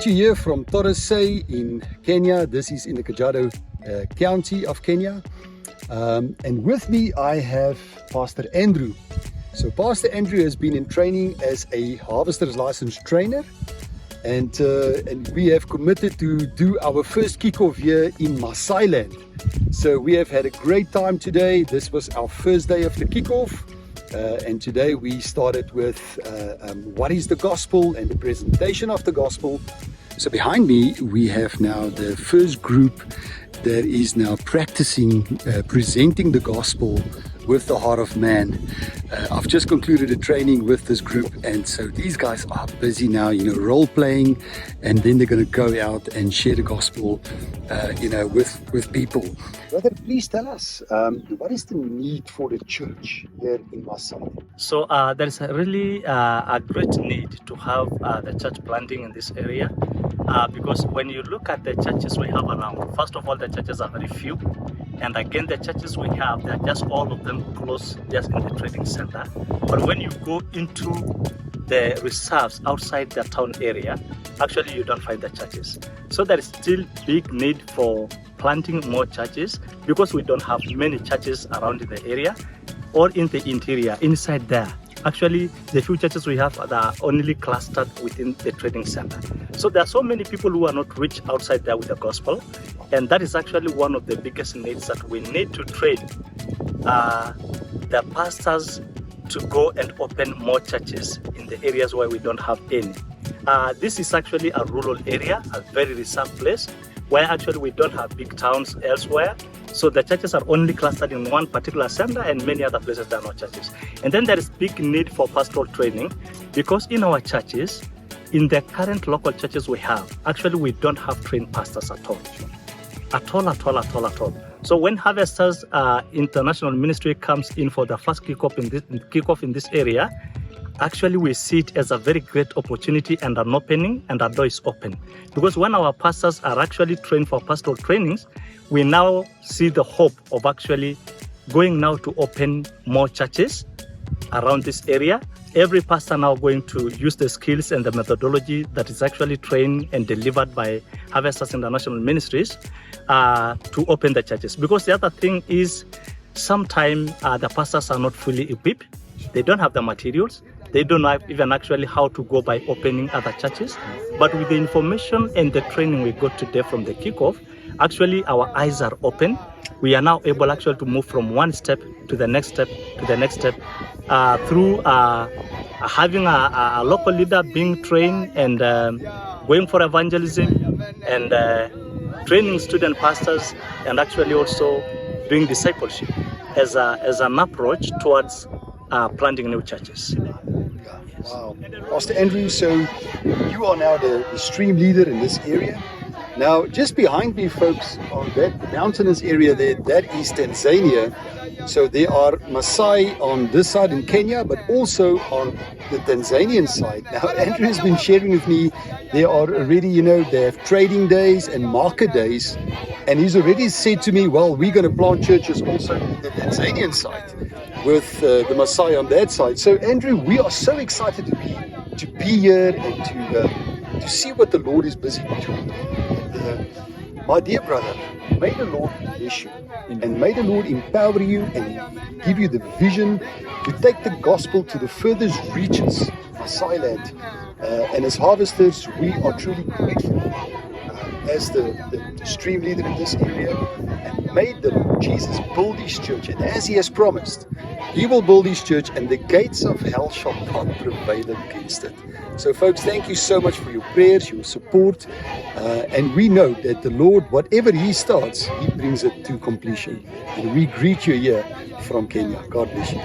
to you here from Torresay in Kenya. This is in the Kajiado County of Kenya. And with me I have Pastor Andrew. So Pastor Andrew has been in training as a harvester's license trainer. And we have committed to do our first kickoff here in Maasai land. So we have had a great time today. This was our first day of the kickoff. And today we started with what is the gospel and the presentation of the gospel. So behind me we have now the first group that is now practicing presenting the gospel with the heart of man. I've just concluded a training with this group, and so these guys are busy now, role playing, and then they're going to go out and share the gospel, with people. Brother, please tell us, what is the need for the church here in Maasai? So there is really a great need to have the church planting in this area, because when you look at the churches we have around, first of all, the churches are very few. And again, the churches we have, they're just all of them close just in the trading center. But when you go into the reserves outside the town area, actually you don't find the churches. So there is still big need for planting more churches, because we don't have many churches around in the area or in the interior, inside there. Actually, the few churches we have are only clustered within the trading center. So there are so many people who are not reached outside there with the gospel. And that is actually one of the biggest needs, that we need to train the pastors to go and open more churches in the areas where we don't have any. This is actually a rural area, a very reserved place, where actually we don't have big towns elsewhere. So the churches are only clustered in one particular center, and many other places there are no churches. And then there is big need for pastoral training, because in our churches, in the current local churches we have, actually we don't have trained pastors at all. At all. So when Harvesters International Ministry comes in for the first kickoff in this area, actually we see it as a very great opportunity and an opening, and our door is open. Because when our pastors are actually trained for pastoral trainings, we now see the hope of actually going now to open more churches around this area. Every pastor now going to use the skills and the methodology that is actually trained and delivered by Harvesters International Ministries to open the churches. Because the other thing is, sometimes the pastors are not fully equipped. They don't have the materials. They don't know even actually how to go by opening other churches. But with the information and the training we got today from the kickoff, actually our eyes are open. We are now able actually to move from one step to the next step to the next step through having a local leader being trained and going for evangelism and training student pastors, and actually also doing discipleship as an approach towards planting new churches. Wow. Pastor Andrew, so you are now the stream leader in this area. Now, just behind me, folks, on that mountainous area there, that is Tanzania. So there are Maasai on this side in Kenya, but also on the Tanzanian side. Now, Andrew has been sharing with me, there are already, they have trading days and market days. And he's already said to me, well, we're going to plant churches also on the Tanzanian side with the Maasai on that side. So, Andrew, we are so excited to be here and to see what the Lord is busy doing. My dear brother, may the Lord bless you, and may the Lord empower you and give you the vision to take the gospel to the furthest reaches of Maasai land. And as harvesters, we are truly grateful as the stream leader in this area. And may the Lord Jesus build his church, and as he has promised, he will build his church, and the gates of hell shall not prevail against it. So folks, thank you so much for your prayers, your support, and we know that the Lord, whatever he starts, he brings it to completion. And we greet you here from Kenya. God bless you.